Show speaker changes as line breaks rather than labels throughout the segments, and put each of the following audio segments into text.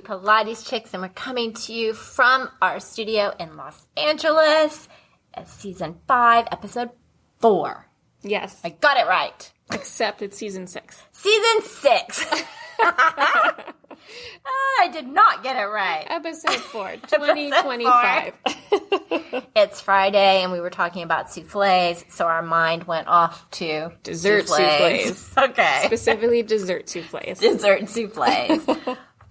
Pilates Chicks, and we're coming to you from our studio in Los Angeles as Season 5, Episode 4.
Yes.
I got it right.
Except it's Season 6.
Season 6. I did not get it right.
Episode 4, 2025.
It's Friday, and we were talking about souffles, so our mind went off to
Dessert souffles.
Okay.
Specifically dessert souffles.
Dessert souffles.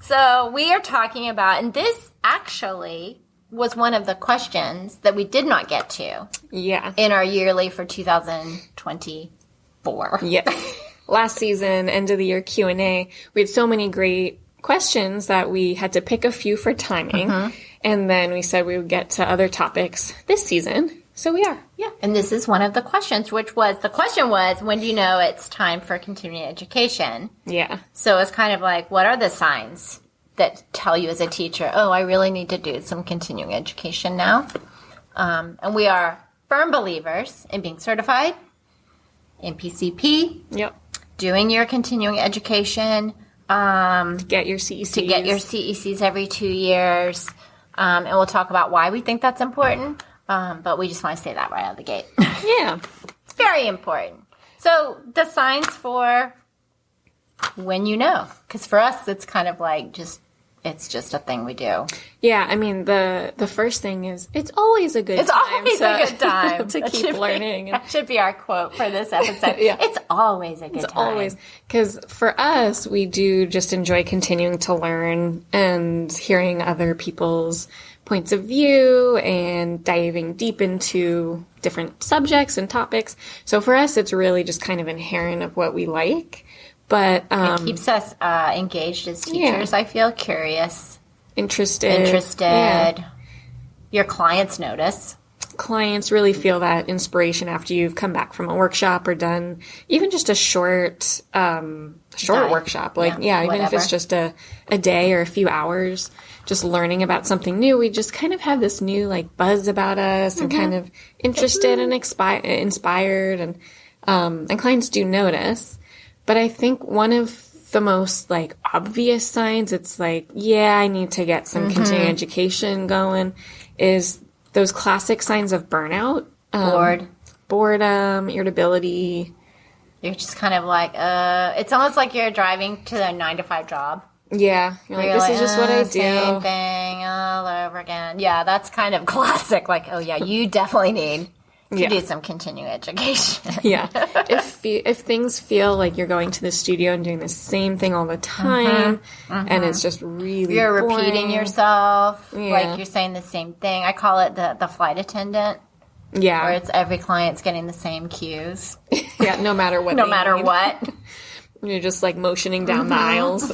So we are talking about, and this actually was one of the questions that we did not get to.
Yeah.
In our yearly for 2024.
Yeah. Last season, end of the year Q&A, we had so many great questions that we had to pick a few for timing. Mm-hmm. And then we said we would get to other topics this season. So we are.
Yeah. And this is one of the questions, the question was, when do you know it's time for continuing education?
Yeah.
So it's kind of like, what are the signs that tell you as a teacher, oh, I really need to do some continuing education now? And we are firm believers in being certified, in PCP.
Yep.
Doing your continuing education.
To get your CECs.
To get your CECs every 2 years. And we'll talk about why we think that's important. But we just want to say that right out of the gate.
Yeah.
It's very important. So the signs for when you know. Because for us, it's kind of like it's just a thing we do.
Yeah, I mean, the first thing is, it's always a good time.
It's always a good time.
To keep learning.
That should be our quote for this episode.
Yeah.
It's always a good time.
It's always. Because for us, we do just enjoy continuing to learn and hearing other people's points of view and diving deep into different subjects and topics. So for us, it's really just kind of inherent of what we like. But
it keeps us engaged as teachers. Yeah. I feel curious,
interested.
Yeah. Your clients notice.
Clients really feel that inspiration after you've come back from a workshop or done even just a short workshop. Like, even if it's just a day or a few hours, just learning about something new. We just kind of have this new like buzz about us and kind of interested and inspired, and clients do notice. But I think one of the most, like, obvious signs, it's like, yeah, I need to get some continuing education going, is those classic signs of burnout. Boredom, irritability. You're just kind of like, it's almost like you're driving to a 9-to-5 job. Yeah. You're like, this is just what I do.
Same thing all over again. Yeah, that's kind of classic. Like, oh, yeah, you definitely need to do some continuing education.
Yeah. If things feel like you're going to the studio and doing the same thing all the time, and it's just really
You're
boring.
repeating yourself, like you're saying the same thing. I call it the flight attendant.
Yeah.
Where it's every client's getting the same cues.
Yeah, no matter what.
No matter what.
You're just like motioning down the aisles.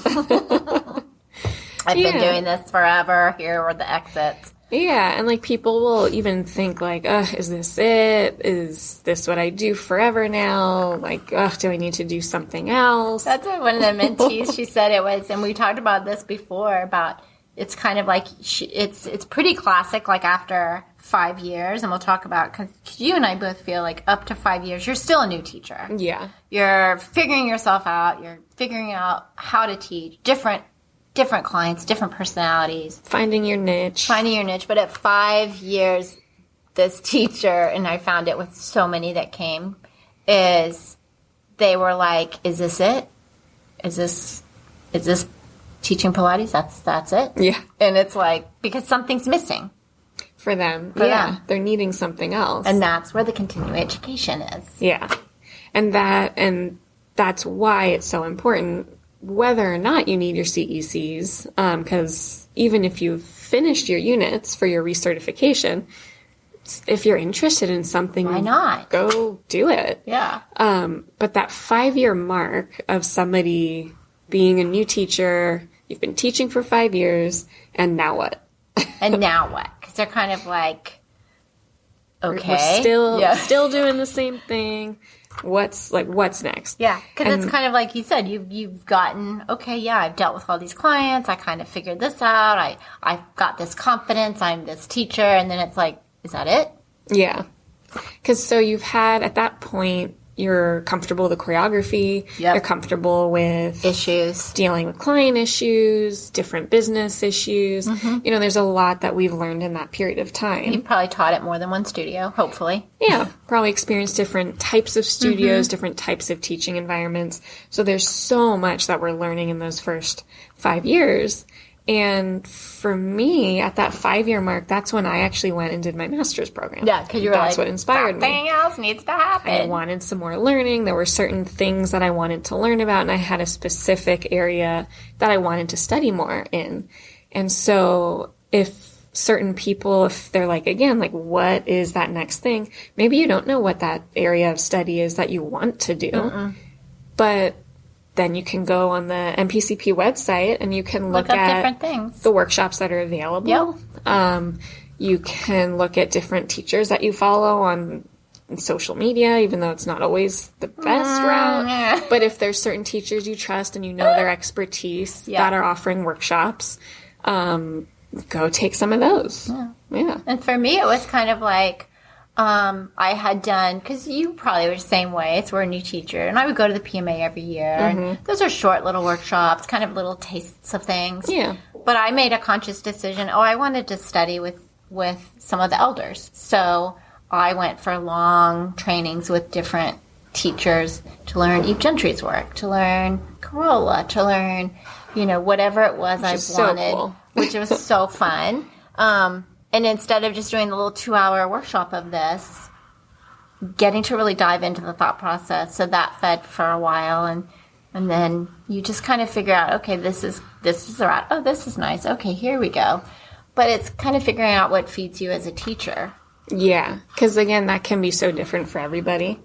I've been doing this forever. Here are the exits.
Yeah, and like people will even think like, is this it? Is this what I do forever now? Like, do I need to do something else?
That's what one of the mentees, she said it was, and we talked about this before, about it's kind of like, it's pretty classic, like after 5 years, and we'll talk about, because you and I both feel like up to 5 years, you're still a new teacher.
Yeah.
You're figuring yourself out, you're figuring out how to teach different clients, different personalities.
Finding your niche. But
at 5 years, this teacher, and I found it with so many that came, is they were like, is this it? Is this teaching Pilates? That's it?
Yeah.
And it's like, because something's missing.
For them. They're needing something else.
And that's where the continuing education is.
Yeah. And that's why it's so important, whether or not you need your CECs, because even if you've finished your units for your recertification, if you're interested in something,
why not?
Go do it.
Yeah.
But that 5-year mark of somebody being a new teacher, you've been teaching for 5 years, and now what?
And now what? Because they're kind of like, okay.
We're still doing the same thing. What's next?
Yeah, because it's kind of like you said, you've gotten, okay, yeah, I've dealt with all these clients, I kind of figured this out, I've got this confidence, I'm this teacher, and then it's like, is that it?
Yeah. Because so you've had, at that point, you're comfortable with the choreography, you're comfortable with
issues,
dealing with client issues, different business issues. You know, there's a lot that we've learned in that period of time.
You probably taught at more than one studio, hopefully.
Yeah, probably experienced different types of studios, different types of teaching environments. So there's so much that we're learning in those first 5 years. And for me, at that 5-year mark, that's when I actually went and did my master's program.
Yeah, because you were
that's what inspired me.
Something else needs to happen.
I wanted some more learning. There were certain things that I wanted to learn about, and I had a specific area that I wanted to study more in. And so if certain people, if they're like, again, like, what is that next thing? Maybe you don't know what that area of study is that you want to do, but then you can go on the MPCP website and you can look at
different things,
the workshops that are available. You can look at different teachers that you follow on social media, even though it's not always the best route. But if there's certain teachers you trust and you know their expertise that are offering workshops, go take some of those. Yeah.
And for me, it was kind of like, I had done, because you probably were the same way, it's we're a new teacher, and I would go to the PMA every year, and those are short little workshops, kind of little tastes of things.
Yeah.
But I made a conscious decision, I wanted to study with some of the elders. So I went for long trainings with different teachers to learn Eve Gentry's work, to learn Corolla, to learn, whatever it was I wanted,
so cool.
Which was so fun. And instead of just doing the little 2-hour workshop of this, getting to really dive into the thought process. So that fed for a while, and then you just kind of figure out, okay, this is the route. Oh, this is nice. Okay, here we go. But it's kind of figuring out what feeds you as a teacher.
Yeah, because again, that can be so different for everybody.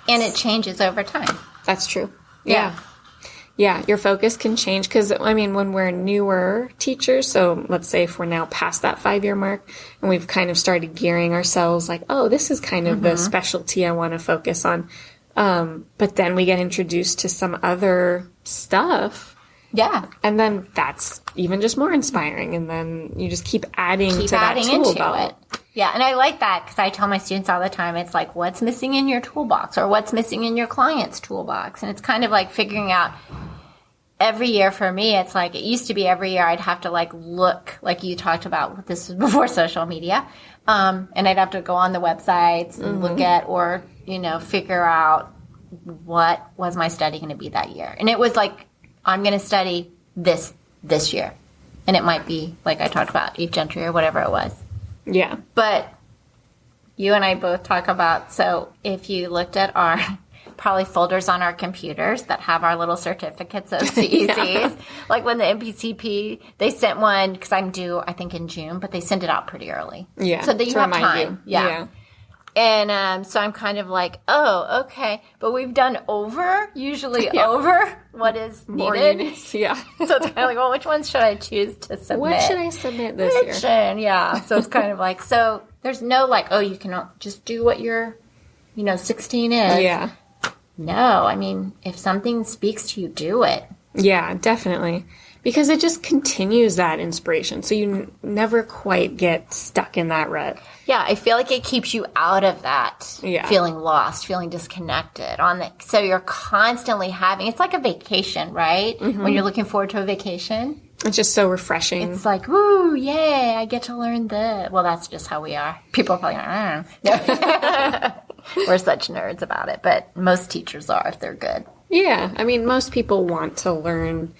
And it changes over time.
That's true. Yeah. Yeah, your focus can change because, when we're newer teachers, so let's say if we're now past that 5-year mark and we've kind of started gearing ourselves like, oh, this is kind of the specialty I want to focus on. But then we get introduced to some other stuff.
Yeah.
And then that's even just more inspiring. And then you just keep adding to that tool belt.
Yeah, and I like that because I tell my students all the time, it's like, what's missing in your toolbox or what's missing in your client's toolbox? And it's kind of like figuring out every year for me, it's like, it used to be every year I'd have to look, like you talked about, this was before social media, and I'd have to go on the websites and look at or, figure out what was my study going to be that year. And it was like, I'm going to study this year. And it might be, like I talked about, Eve Gentry or whatever it was.
Yeah.
But you and I both talk about, so if you looked at our probably folders on our computers that have our little certificates of CECs, like when the MPCP, they sent one, because I'm due, I think, in June, but they send it out pretty early.
Yeah.
So that you have time. Yeah. And so I'm kind of like, oh, okay. But we've done over what is needed.
More units, yeah.
So it's kind of like, well, which ones should I choose to submit?
What should I submit this year?
Yeah. So it's kind of like, so there's no you can just do what your, 16 is.
Yeah.
No, if something speaks to you, do it.
Yeah, definitely. Because it just continues that inspiration. So you never quite get stuck in that rut.
Yeah, I feel like it keeps you out of that feeling lost, feeling disconnected. So you're constantly it's like a vacation, right? When you're looking forward to a vacation.
It's just so refreshing.
It's like, woo, yay, I get to learn this. Well, that's just how we are. People are probably like, we're such nerds about it, but most teachers are if they're good.
Yeah, most people want to learn.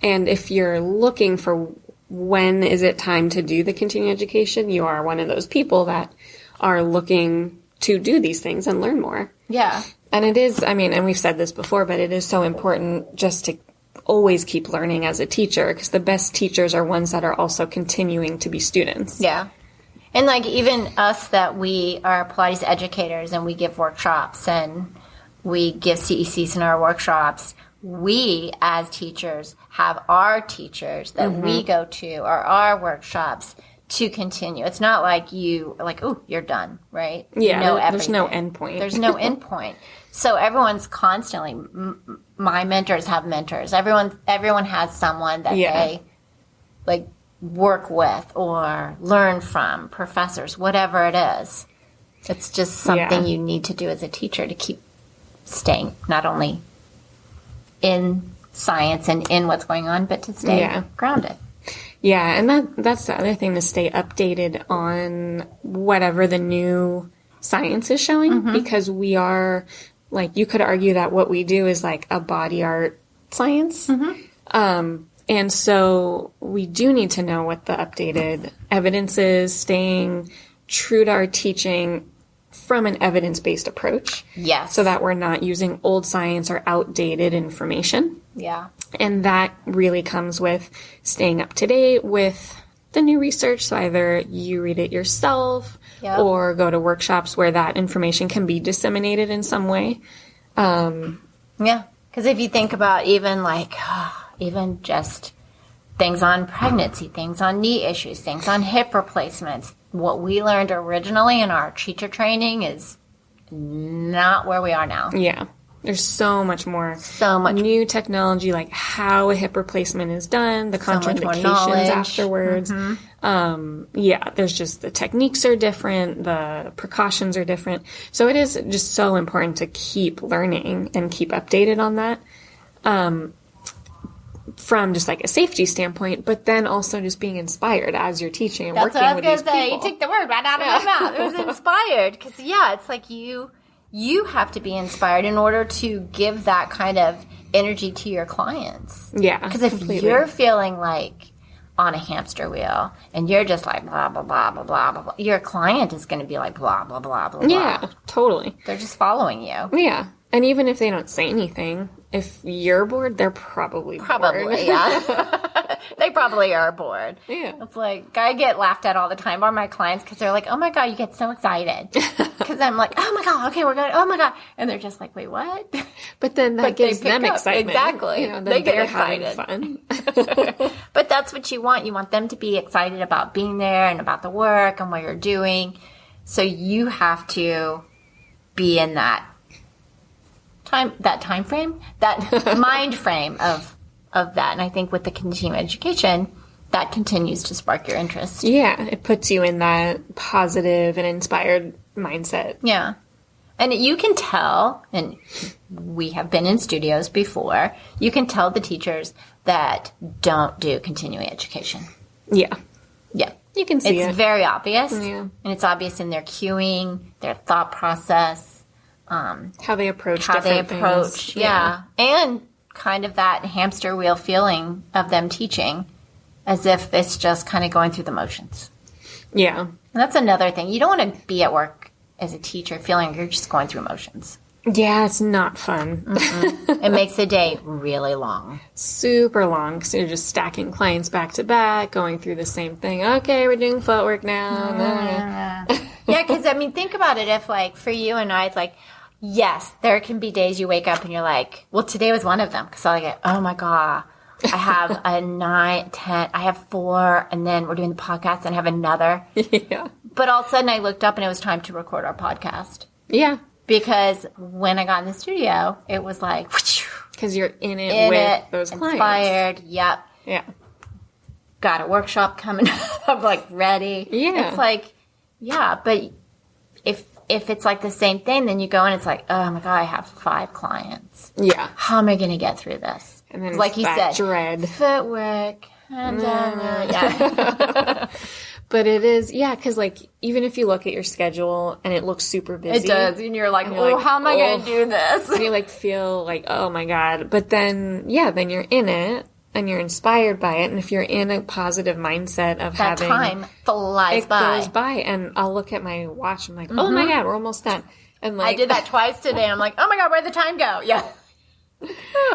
And if you're looking for when is it time to do the continuing education, you are one of those people that are looking to do these things and learn more.
Yeah.
And it is, and we've said this before, but it is so important just to always keep learning as a teacher because the best teachers are ones that are also continuing to be students.
Yeah. And even us that we are Pilates educators and we give workshops and we give CECs in our workshops, we as teachers have our teachers that we go to or our workshops to continue. It's not like you're done, right?
Yeah, there's no end point.
There's no end point. So everyone's constantly, my mentors have mentors. Everyone has someone that they work with or learn from, professors, whatever it is. It's just something you need to do as a teacher to keep staying not only in science and in what's going on, but to stay grounded.
Yeah, and that's the other thing, to stay updated on whatever the new science is showing, because we are, like, you could argue that what we do is like a body art science. And so we do need to know what the updated evidence is, staying true to our teaching from an evidence-based approach.
Yes.
So that we're not using old science or outdated information.
Yeah.
And that really comes with staying up to date with the new research. So either you read it yourself or go to workshops where that information can be disseminated in some way.
Yeah. Because if you think about even just things on pregnancy, things on knee issues, things on hip replacements, what we learned originally in our teacher training is not where we are now.
Yeah. There's so much more. So much new technology, like how a hip replacement is done, the contraindications afterwards. There's just the techniques are different, the precautions are different. So it is just so important to keep learning and keep updated on that. From just like a safety standpoint, but then also just being inspired as you're teaching and working with these people. That's what I was going to say.
You took the word right out of my mouth. It was inspired. Because, it's like you have to be inspired in order to give that kind of energy to your clients.
Yeah,
because if you're feeling like on a hamster wheel and you're just like blah, blah, blah, blah, blah, blah, blah, your client is going to be like blah, blah, blah, blah, blah.
Yeah, totally.
They're just following you.
Yeah. And even if they don't say anything, if you're bored, they're probably bored.
Probably, yeah. They probably are bored.
Yeah.
It's like, I get laughed at all the time by my clients because they're like, oh my God, you get so excited. Because I'm like, oh my God, okay, we're going, oh my God. And they're just like, wait, what?
But then that gives them excitement.
Exactly.
They get excited. Having fun.
But that's what you want. You want them to be excited about being there and about the work and what you're doing. So you have to be in that time frame, that mind frame of that. And I think with the continuing education, that continues to spark your interest.
Yeah, it puts you in that positive and inspired mindset.
Yeah. And you can tell, and we have been in studios before, you can tell the teachers that don't do continuing education.
Yeah.
Yeah.
You can see it.
It's very obvious.
Yeah.
And it's obvious in their cueing, their thought process.
How they approach things.
Yeah. And kind of that hamster wheel feeling of them teaching as if it's just kind of going through the motions.
Yeah.
And that's another thing. You don't want to be at work as a teacher feeling you're just going through motions.
Yeah, it's not fun.
It makes the day really long.
Super long. So you're just stacking clients back to back, going through the same thing. Okay, we're doing footwork now.
Yeah, because, I mean, think about it. If, like, for you and I, it's like, yes, there can be days you wake up and you're like, well, today was one of them. Because I get, oh, my God, I have a 9, 10, I have 4, and then we're doing the podcast and I have another.
Yeah.
But all of a sudden I looked up and it was time to record our podcast.
Yeah.
Because when I got in the studio, it was like,
because you're in it with those clients.
Inspired, yep.
Yeah.
Got a workshop coming up, like, ready.
Yeah.
It's like, yeah, but if it's like the same thing, then you go and it's like, oh my God, I have 5 clients.
Yeah.
How am I going to get through this?
And then
like you said,
dread.
Footwork. And yeah.
But it is, because, like, even if you look at your schedule and it looks super busy.
It does. And you're like, how am I going to do this?
And you, like, feel like, oh, my God. But then, then you're in it and you're inspired by it. And if you're in a positive mindset of
that
having.
time flies by.
It goes by. And I'll look at my watch. I'm like, oh, my God, we're almost done. And like,
I did that twice today. I'm like, oh, my God, where'd the time go? Yeah.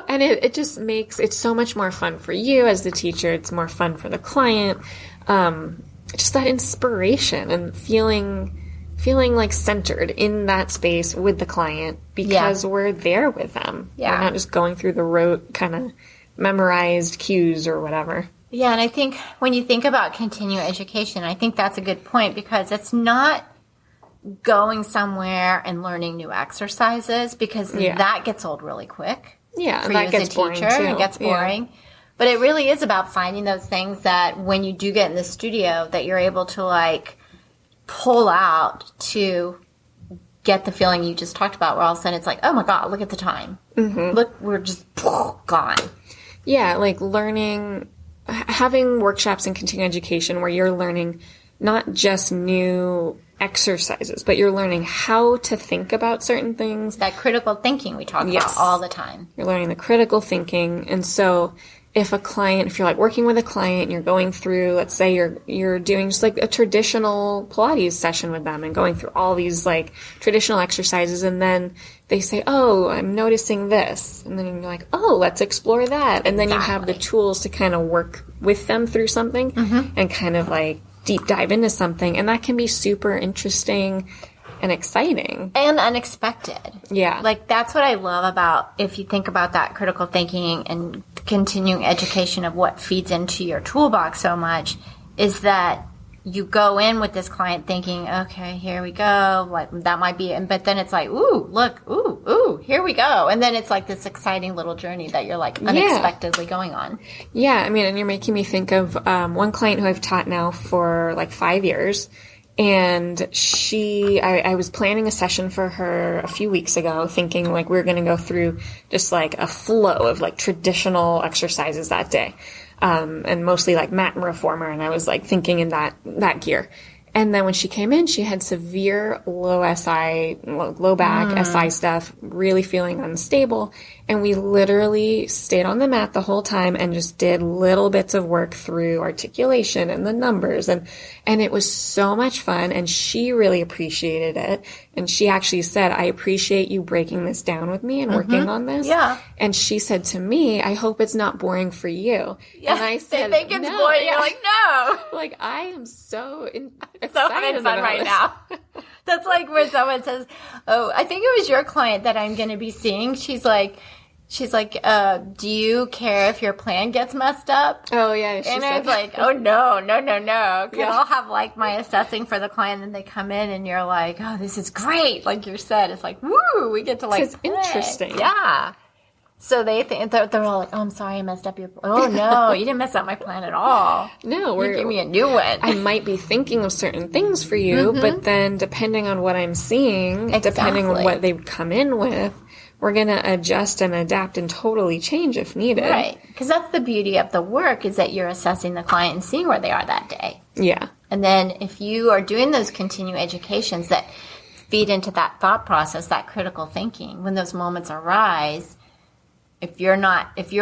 And it just makes it so much more fun for you as the teacher. It's more fun for the client. Just that inspiration and feeling like centered in that space with the client because we're there with them.
Yeah.
We're not just going through the rote kind of memorized cues or whatever.
Yeah, and I think when you think about continuing education, I think that's a good point because it's not going somewhere and learning new exercises because that gets old really quick.
Yeah,
for
that
you
gets
as a teacher.
boring too.
It gets boring. Yeah. But it really is about finding those things that when you do get in the studio that you're able to, like, pull out to get the feeling you just talked about, where all of a sudden it's like, oh my God, look at the time. Mm-hmm. Look, we're just gone.
Yeah, like having workshops in continuing education where you're learning not just new exercises, but you're learning how to think about certain things.
That critical thinking we talk about all the time.
You're learning the critical thinking. And so if you're like working with a client, you're going through, let's say you're doing just like a traditional Pilates session with them and going through all these like traditional exercises, and then they say, oh, I'm noticing this. And then you're like, oh, let's explore that. And then you have the tools to kind of work with them through something and kind of like deep dive into something. And that can be super interesting and exciting.
And unexpected.
Yeah.
Like, that's what I love about, if you think about that critical thinking and continuing education of what feeds into your toolbox so much, is that you go in with this client thinking, okay, here we go. Like, that might be it. But then it's like, ooh, look, ooh, here we go. And then it's like this exciting little journey that you're like unexpectedly going on.
Yeah. I mean, and you're making me think of one client who I've taught now for like 5 years. And I was planning a session for her a few weeks ago, thinking like we were going to go through just like a flow of like traditional exercises that day. And mostly like mat and reformer. And I was like thinking in that gear. And then when she came in, she had severe low back SI stuff, really feeling unstable. And we literally stayed on the mat the whole time and just did little bits of work through articulation and the numbers. And it was so much fun. And she really appreciated it. And she actually said, I appreciate you breaking this down with me and working on this.
Yeah.
And she said to me, I hope it's not boring for you.
Yeah,
and I said,
they think it's boring. You're like, no.
Like, I am so excited
so having fun right now. That's like when someone says, oh, I think it was your client that I'm going to be seeing. She's like, do you care if your plan gets messed up?
Oh, yeah.
And I was like, oh, no. Because I'll have like my assessing for the client, and they come in and you're like, oh, this is great. Like you said, it's like, woo, we get to like,
it's interesting.
Yeah. So they think, they're all like, oh, I'm sorry I messed up your plan. Oh, no, you didn't mess up my plan at all.
No.
You give me a new one.
I might be thinking of certain things for you, but then depending on what I'm seeing, depending on what they come in with, we're going to adjust and adapt and totally change if needed.
Right. Because that's the beauty of the work, is that you're assessing the client and seeing where they are that day.
Yeah.
And then if you are doing those continuing educations that feed into that thought process, that critical thinking, when those moments arise, if you're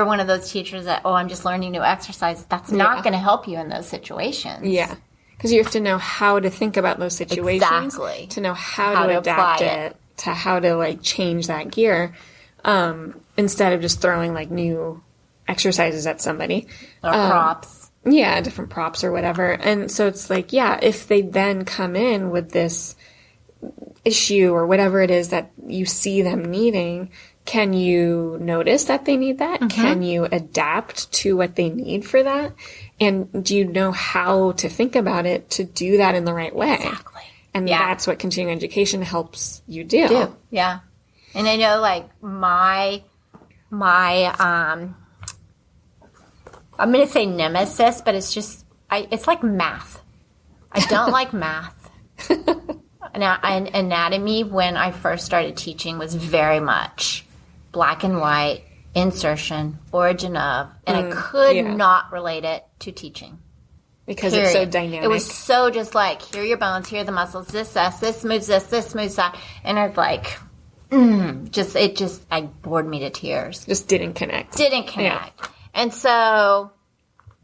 one of those teachers that, I'm just learning new exercises, that's not going to help you in those situations.
Yeah. Because you have to know how to think about those situations.
Exactly.
To know how to adapt it. To how to like change that gear, instead of just throwing like new exercises at somebody.
Or props.
Yeah, different props or whatever. And so it's like, if they then come in with this issue or whatever it is that you see them needing, can you notice that they need that? Mm-hmm. Can you adapt to what they need for that? And do you know how to think about it to do that in the right way?
Exactly.
And that's what continuing education helps you do.
Yeah. And I know, like, my I'm going to say nemesis, but it's just, it's like math. I don't like math. Now, anatomy, when I first started teaching, was very much black and white, insertion, origin of, and I could not relate it to teaching.
Because it's so dynamic.
It was so just like, here are your bones, here are the muscles, this moves this moves that. And I was like, it bored me to tears.
Just didn't connect.
Yeah. And so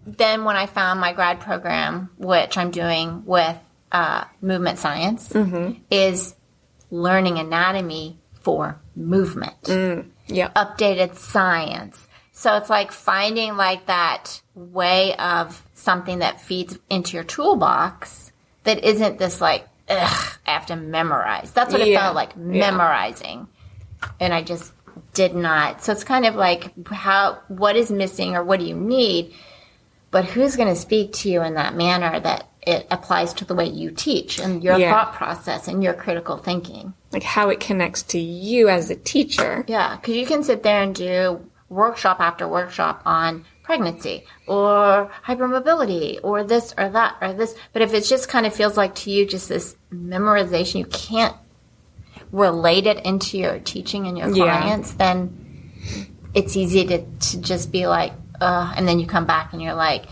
then when I found my grad program, which I'm doing with movement science, is learning anatomy for movement. Updated science. So it's like finding like that way of something that feeds into your toolbox that isn't this like, I have to memorize. That's what it felt like, memorizing. And I just did not. So it's kind of like what is missing or what do you need? But who's going to speak to you in that manner that it applies to the way you teach and your thought process and your critical thinking?
Like how it connects to you as a teacher.
Yeah, because you can sit there and do workshop after workshop on pregnancy or hypermobility or this or that or this. But if it just kind of feels like to you just this memorization, you can't. relate it into your teaching and your clients, then it's easy to just be like, and then you come back and you're like,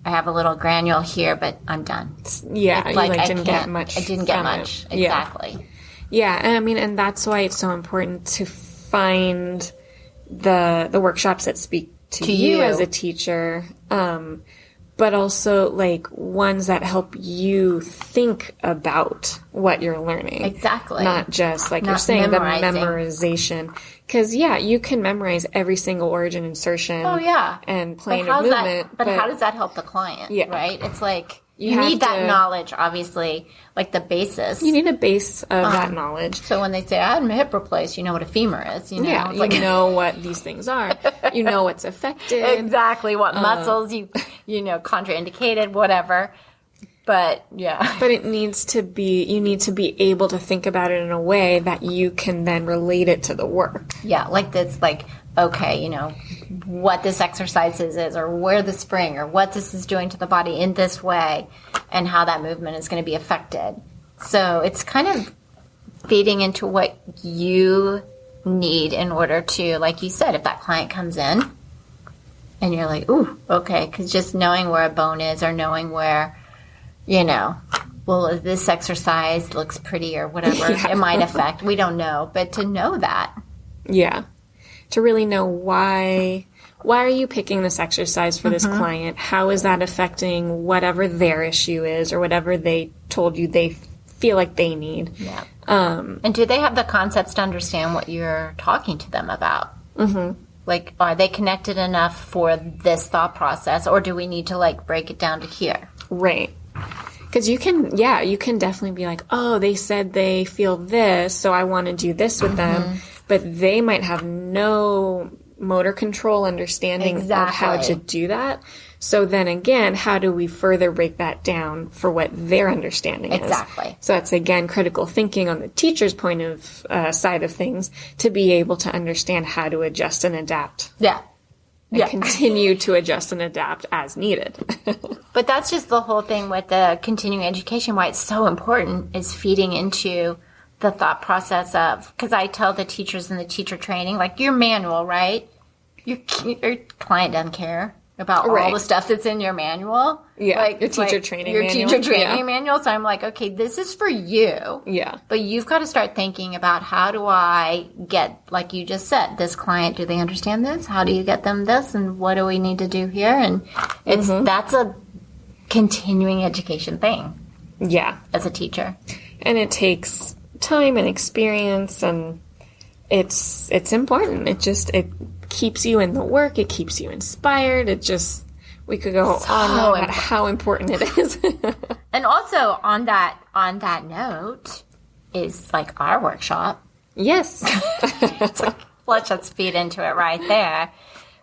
I have a little granule here, but I'm done.
Yeah,
it's like
I didn't get much.
I didn't get much. It. Exactly.
Yeah, and I mean, and that's why it's so important to find the workshops that speak to you as a teacher, but also like ones that help you think about what you're learning.
Exactly.
Not just like you're saying, memorizing. The memorization. Because you can memorize every single origin insertion.
Oh yeah.
And plane of movement.
But how does that help the client?
Yeah.
Right. It's like you need that knowledge, obviously, like the basis.
You need a base of that knowledge.
So when they say I had my hip replaced, you know what a femur is. You know?
Yeah, you know what these things are. You know what's affected.
Exactly. What muscles you contraindicated, whatever. But yeah.
But it needs to be, you need to be able to think about it in a way that you can then relate it to the work.
Yeah, like this, like, okay, what this exercise is, or where the spring, or what this is doing to the body in this way, and how that movement is going to be affected. So it's kind of feeding into what you need in order to, like you said, if that client comes in, and you're like, ooh, okay, because just knowing where a bone is, or knowing where, well, this exercise looks pretty or whatever, it might affect. We don't know, but to know that.
Yeah. To really know why are you picking this exercise for this client? How is that affecting whatever their issue is or whatever they told you they feel like they need?
Yeah. And do they have the concepts to understand what you're talking to them about? Mm-hmm. Like, are they connected enough for this thought process, or do we need to, like, break it down to here?
Right. Because you can definitely be like, oh, they said they feel this, so I want to do this with them. But they might have no motor control understanding of how to do that. So then again, how do we further break that down for what their understanding is?
Exactly.
So that's, again, critical thinking on the teacher's point of side of things to be able to understand how to adjust and adapt.
Yeah.
And continue to adjust and adapt as needed.
But that's just the whole thing with the continuing education, why it's so important is feeding into the thought process of, because I tell the teachers in the teacher training, like your manual, right? Your client doesn't care about all the stuff that's in your manual.
Yeah,
like,
your teacher training manual.
Your teacher training manual. So I'm like, okay, this is for you.
Yeah. But
you've got to start thinking about, how do I get, like you just said, this client, do they understand this? How do you get them this? And what do we need to do here? And that's a continuing education thing.
Yeah.
As a teacher. And
it takes time and experience, and it's important. It keeps you in the work. It keeps you inspired. We could go on about how important it is.
And also on that note is like our workshop.
Yes.
Let's just feed into it right there.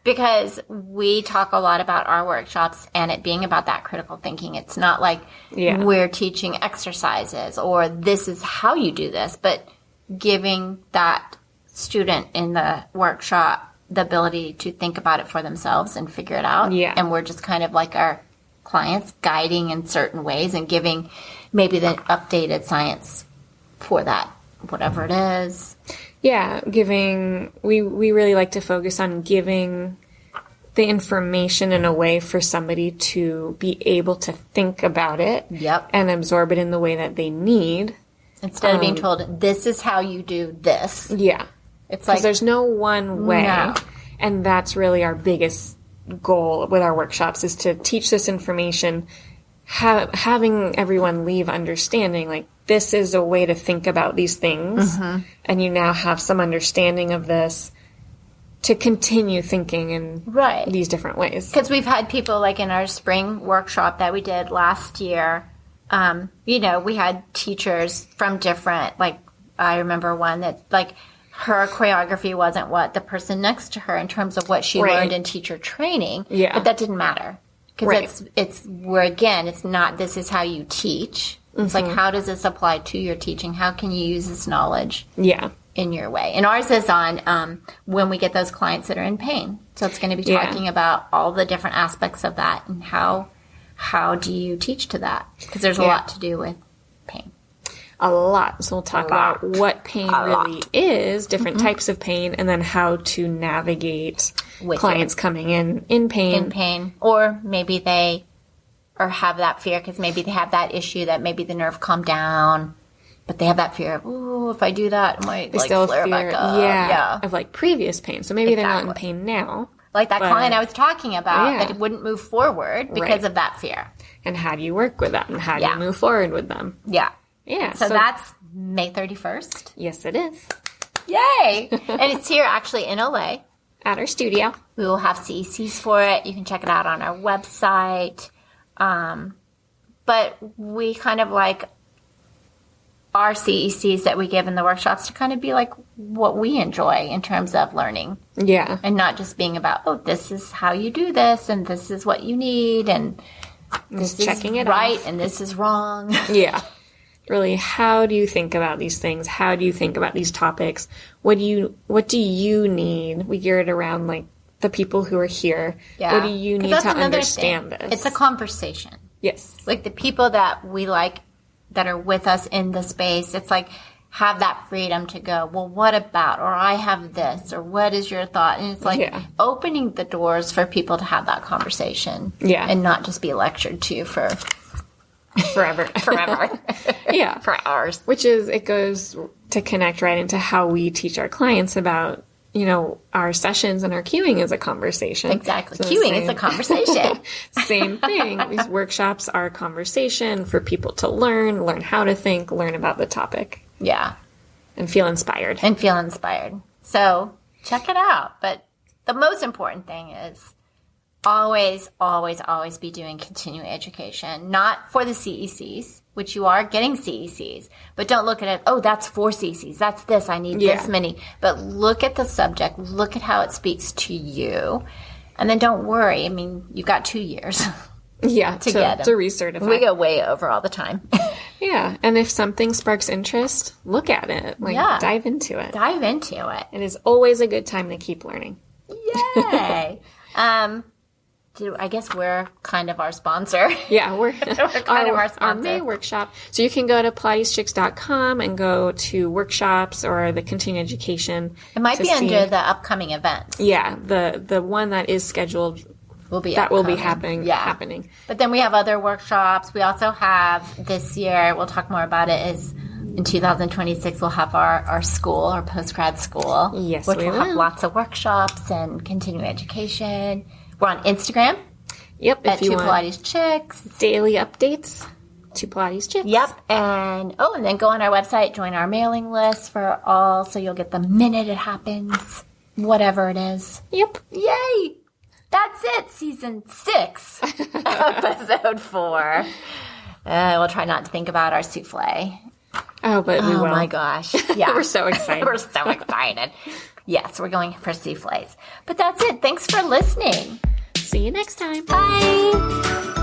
Because we talk a lot about our workshops and it being about that critical thinking. It's not like we're teaching exercises or this is how you do this, but giving that student in the workshop the ability to think about it for themselves and figure it out.
Yeah.
And we're just kind of like our clients, guiding in certain ways and giving maybe the updated science for that, whatever it is.
Yeah, we really like to focus on giving the information in a way for somebody to be able to think about it and absorb it in the way that they need.
Instead of being told, this is how you do this.
Yeah.
It's like,
there's no one way. No. And that's really our biggest goal with our workshops, is to teach this information, having everyone leave understanding, like, this is a way to think about these things, and you now have some understanding of this to continue thinking in these different ways.
Because we've had people, like in our spring workshop that we did last year, we had teachers from different, like, I remember one that, like, her choreography wasn't what the person next to her in terms of what she learned in teacher training, but that didn't matter. Because it's not, this is how you teach. It's like, how does this apply to your teaching? How can you use this knowledge in your way? And ours is on when we get those clients that are in pain. So it's going to be talking about all the different aspects of that and how do you teach to that? Because there's a lot to do with pain.
a lot. So we'll talk about what pain really is, different types of pain, and then how to navigate clients coming in pain.
Or maybe they have that fear because maybe they have that issue that maybe the nerve calmed down, but they have that fear of, ooh, if I do that, it might flare back up.
Of like previous pain. So maybe they're not in pain now.
Like that client I was talking about that wouldn't move forward because of that fear.
And how do you work with them? And how do you move forward with them?
Yeah.
Yeah.
So that's May 31st.
Yes, it is.
Yay! And it's here actually in LA.
At our studio.
We will have CECs for it. You can check it out on our website. But we kind of like our CECs that we give in the workshops to kind of be like what we enjoy in terms of learning.
Yeah.
And not just being about, oh, this is how you do this and this is what you need and this is checking it right off. And this is wrong.
Yeah. Really, how do you think about these things? How do you think about these topics? What do you need? We gear it around like the people who are here. Yeah. What do you need to understand this?
It's a conversation.
Yes.
Like the people that we like that are with us in the space, it's like have that freedom to go, well, what about, or I have this, or what is your thought? And it's like opening the doors for people to have that conversation. Yeah. And not just be lectured to for
forever. Yeah.
For hours.
Which is, it goes to connect right into how we teach our clients about, you know, our sessions and our cueing is a conversation.
Exactly. So cueing is a conversation.
Same thing. These workshops are a conversation for people to learn how to think, learn about the topic.
Yeah.
And feel inspired.
So check it out. But the most important thing is always, always, always be doing continuing education, not for the CECs, which you are getting CECs, but don't look at it, oh, that's 4 CECs, that's this, I need this many. But look at the subject, look at how it speaks to you, and then don't worry. I mean, you've got 2 years.
Yeah, to recertify.
We go way over all the time.
Yeah, and if something sparks interest, look at it. Dive into it. It is always a good time to keep learning.
Yay! I guess we're kind of our sponsor.
Yeah, we're
kind of our sponsor.
Our May workshop. So you can go to PilatesChicks.com and go to workshops or the continuing education.
It might be under the upcoming events.
Yeah, the one that is scheduled will be happening.
But then we have other workshops. We also have this year, we'll talk more about it, is in 2026 we'll have our school, our post-grad school.
Yes,
which will have lots of workshops and continuing education. We're on Instagram.
Yep.
At 2 Pilates Chicks.
Daily updates. 2 Pilates Chicks.
Yep. And then go on our website, join our mailing list for all, so you'll get the minute it happens, whatever it is.
Yep.
Yay! That's it, season 6, episode 4. We'll try not to think about our souffle.
Oh, but we will.
Oh my gosh. Yeah.
We're so excited.
We're so excited. Yes, we're going for souffles. But that's it. Thanks for listening.
See you next time.
Bye.